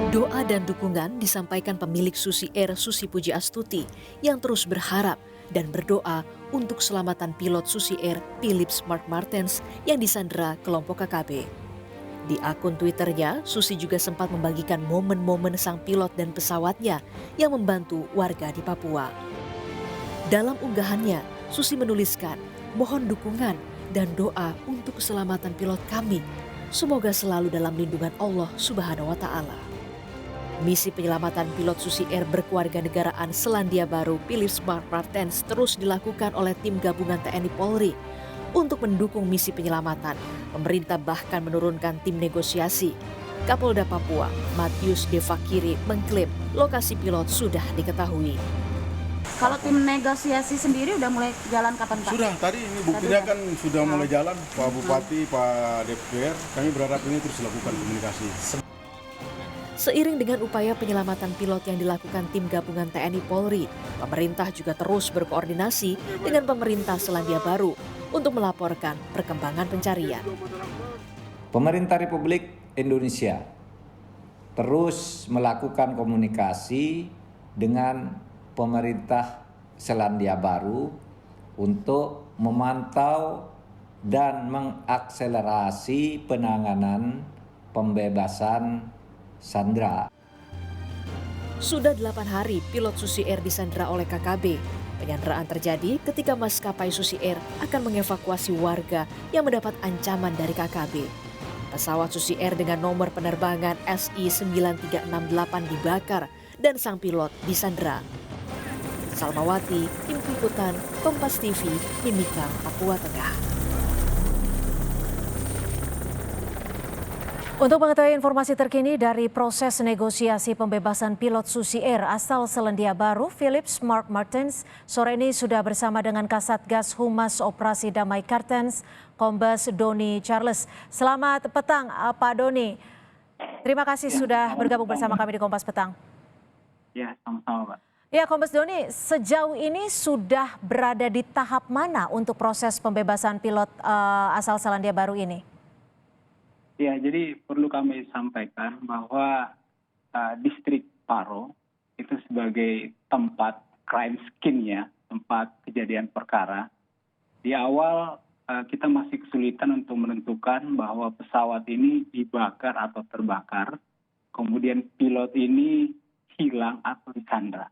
Doa dan dukungan disampaikan pemilik Susi Air Susi Pujiastuti yang terus berharap dan berdoa untuk keselamatan pilot Susi Air Philips Mark Martens yang disandera kelompok KKB. Di akun Twitternya, Susi juga sempat membagikan momen-momen sang pilot dan pesawatnya yang membantu warga di Papua. Dalam unggahannya, Susi menuliskan, "Mohon dukungan dan doa untuk keselamatan pilot kami. Semoga selalu dalam lindungan Allah Subhanahu wa Ta'ala." Misi penyelamatan pilot Susi Air berkewarganegaraan Selandia Baru Philips Mark Martens terus dilakukan oleh tim gabungan TNI Polri. Untuk mendukung misi penyelamatan, pemerintah bahkan menurunkan tim negosiasi. Kapolda Papua, Matius Devakiri, mengklaim lokasi pilot sudah diketahui. Kalau tim negosiasi sendiri udah mulai jalan kapan, Pak? Sudah, tadi ini buktinya kan sudah mulai jalan, Pak Bupati, Pak DPR. Kami berharap ini terus dilakukan komunikasi. Seiring dengan upaya penyelamatan pilot yang dilakukan tim gabungan TNI Polri, pemerintah juga terus berkoordinasi dengan pemerintah Selandia Baru untuk melaporkan perkembangan pencarian. Pemerintah Republik Indonesia terus melakukan komunikasi dengan pemerintah Selandia Baru untuk memantau dan mengakselerasi penanganan pembebasan sandera. Sudah 8 hari pilot Susi Air disandera oleh KKB. Penyanderaan terjadi ketika maskapai Susi Air akan mengevakuasi warga yang mendapat ancaman dari KKB. Pesawat Susi Air dengan nomor penerbangan SI 9368 dibakar dan sang pilot disandera. Salmawati, Tim Liputan, Kompas TV, Mimika, Papua Tengah. Untuk mengetahui informasi terkini dari proses negosiasi pembebasan pilot Susi Air asal Selandia Baru, Philips Mark Martens, sore ini sudah bersama dengan Kasatgas Humas Operasi Damai Kartens, Kombes Doni Charles. Selamat petang, Pak Doni. Terima kasih sudah bergabung bersama kami di Kompas Petang. Ya, sama-sama, Pak. Ya, Kombes Doni, sejauh ini sudah berada di tahap mana untuk proses pembebasan pilot asal Selandia Baru ini? Ya, jadi perlu kami sampaikan bahwa distrik Paro itu sebagai tempat crime scene-nya, tempat kejadian perkara. Di awal kita masih kesulitan untuk menentukan bahwa pesawat ini dibakar atau terbakar, kemudian pilot ini hilang atau disandra.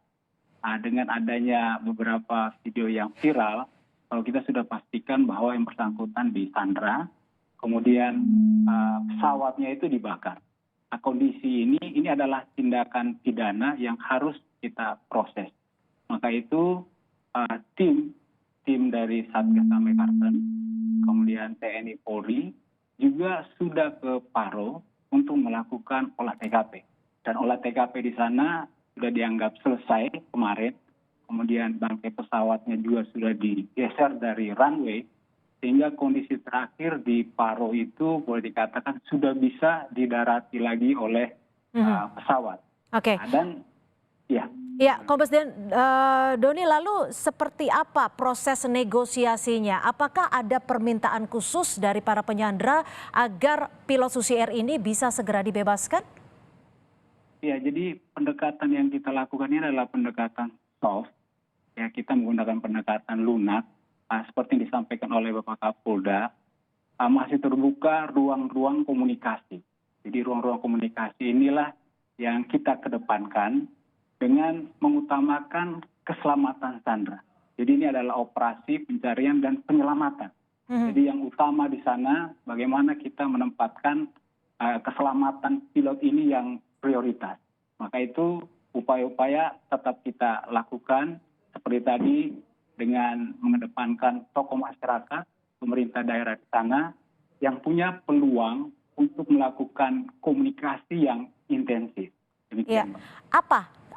Dengan adanya beberapa video yang viral, kalau kita sudah pastikan bahwa yang bersangkutan disandra, kemudian pesawatnya itu dibakar. Nah, kondisi ini adalah tindakan pidana yang harus kita proses. Maka itu tim dari Satgas Damai Kartens, kemudian TNI Polri juga sudah ke Paro untuk melakukan olah TKP. Dan olah TKP di sana sudah dianggap selesai kemarin. Kemudian bangkai pesawatnya juga sudah digeser dari runway. Sehingga kondisi terakhir di Paro itu boleh dikatakan sudah bisa didarati lagi oleh pesawat. Oke. Dan ya. Ya, Kombes Doni, lalu seperti apa proses negosiasinya? Apakah ada permintaan khusus dari para penyandera agar pilot Susi Air ini bisa segera dibebaskan? Ya, jadi pendekatan yang kita lakukan ini adalah pendekatan soft. Ya, kita menggunakan pendekatan lunak. Seperti yang disampaikan oleh Bapak Kapolda, masih terbuka ruang-ruang komunikasi. Jadi ruang-ruang komunikasi inilah yang kita kedepankan dengan mengutamakan keselamatan sandera. Jadi ini adalah operasi pencarian dan penyelamatan. Jadi yang utama di sana bagaimana kita menempatkan keselamatan pilot ini yang prioritas. Maka itu upaya-upaya tetap kita lakukan seperti tadi, dengan mengedepankan tokoh masyarakat, pemerintah daerah di sana yang punya peluang untuk melakukan komunikasi yang intensif. Demikian, ya.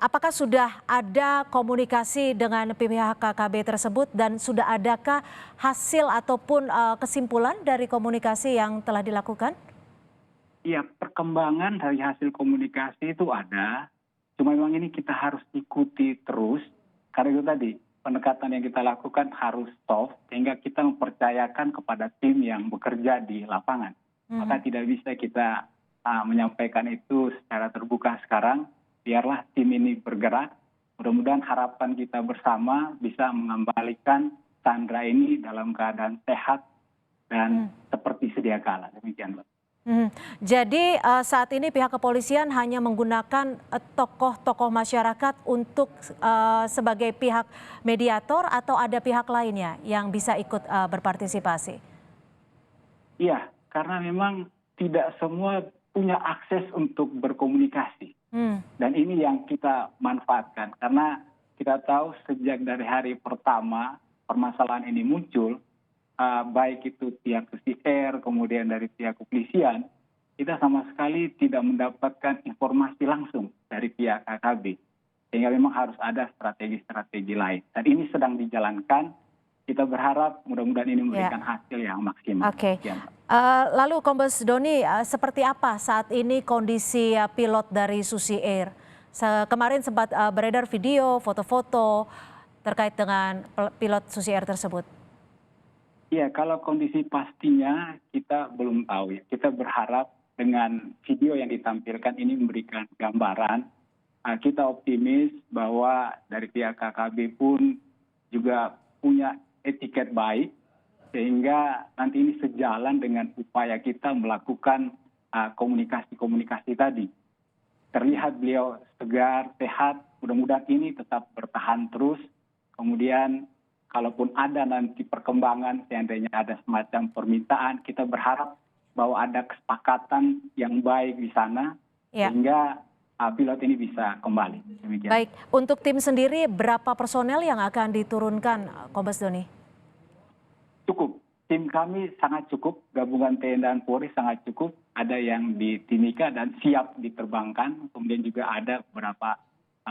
Apakah sudah ada komunikasi dengan pihak KKB tersebut dan sudah adakah hasil ataupun kesimpulan dari komunikasi yang telah dilakukan? Iya, perkembangan dari hasil komunikasi itu ada. Cuma memang ini kita harus ikuti terus. Karena itu tadi, pendekatan yang kita lakukan harus soft sehingga kita mempercayakan kepada tim yang bekerja di lapangan. Maka tidak bisa kita menyampaikan itu secara terbuka sekarang. Biarlah tim ini bergerak. Mudah-mudahan harapan kita bersama bisa mengembalikan Sandra ini dalam keadaan sehat dan seperti sedia kala. Demikian, Mbak. Jadi saat ini pihak kepolisian hanya menggunakan tokoh-tokoh masyarakat untuk sebagai pihak mediator atau ada pihak lainnya yang bisa ikut berpartisipasi? Iya, karena memang tidak semua punya akses untuk berkomunikasi. Dan ini yang kita manfaatkan. Karena kita tahu sejak dari hari pertama permasalahan ini muncul, baik itu pihak Susi Air, kemudian dari pihak kepolisian, kita sama sekali tidak mendapatkan informasi langsung dari pihak KKB. Sehingga memang harus ada strategi-strategi lain. Dan ini sedang dijalankan. Kita berharap mudah-mudahan ini memberikan hasil yang maksimal. Oke. Lalu Kombes Doni, seperti apa saat ini kondisi pilot dari Susi Air? Kemarin sempat beredar video, foto-foto terkait dengan pilot Susi Air tersebut. Iya, kalau kondisi pastinya kita belum tahu ya. Kita berharap dengan video yang ditampilkan ini memberikan gambaran. Kita optimis bahwa dari pihak KKB pun juga punya etiket baik, sehingga nanti ini sejalan dengan upaya kita melakukan komunikasi-komunikasi tadi. Terlihat beliau segar, sehat, mudah-mudahan ini tetap bertahan terus. Kemudian kalaupun ada nanti perkembangan, seandainya ada semacam permintaan, kita berharap bahwa ada kesepakatan yang baik di sana, sehingga pilot ini bisa kembali. Demikian. Baik, untuk tim sendiri berapa personel yang akan diturunkan, Kombes Doni? Cukup, tim kami sangat cukup, gabungan TNI dan Polri sangat cukup. Ada yang di Timika dan siap diterbangkan, kemudian juga ada beberapa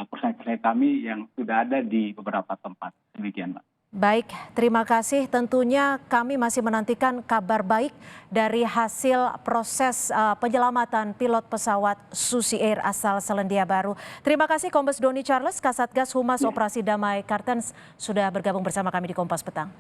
personel kami yang sudah ada di beberapa tempat. Demikian, Mbak. Baik, terima kasih. Tentunya kami masih menantikan kabar baik dari hasil proses penyelamatan pilot pesawat Susi Air asal Selandia Baru. Terima kasih Kombes Doni Charles, Kasatgas Humas Operasi Damai Kartens sudah bergabung bersama kami di Kompas Petang.